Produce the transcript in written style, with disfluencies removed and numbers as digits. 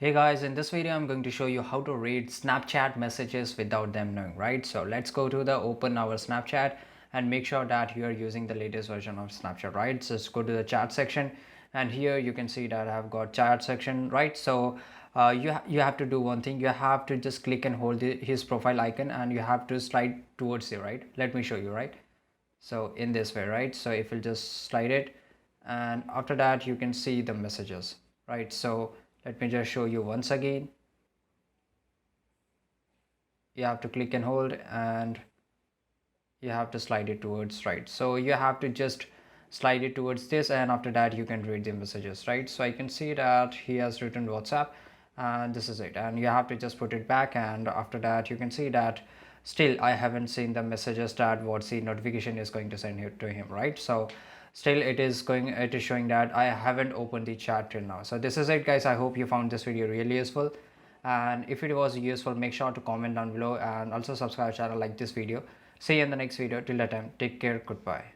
Hey guys, in this video I'm going to show you how to read Snapchat messages without them knowing, right? So let's go to the open our Snapchat and make sure that you are using the latest version of Snapchat, right? So just go to the chat section and here you can see that I've got chat section, right? So you have to do one thing. You have to just click and hold his profile icon and you have to slide towards you, right? Let me show you, right? So in this way, right? So if you just slide it and after that you can see the messages, right? So let me just show you once again. You have to click and hold and you have to slide it towards right. So you have to just slide it towards this and after that you can read the messages, right? So I can see that he has written WhatsApp and this is it, and you have to just put it back and after that you can see that still I haven't seen the messages that what the notification is going to send it to him, right? So still it is showing that I haven't opened the chat till now. So this is it guys. I hope you found this video really useful, and if it was useful make sure to comment down below and also subscribe channel, like this video. See you in the next video. Till that time, take care. Goodbye.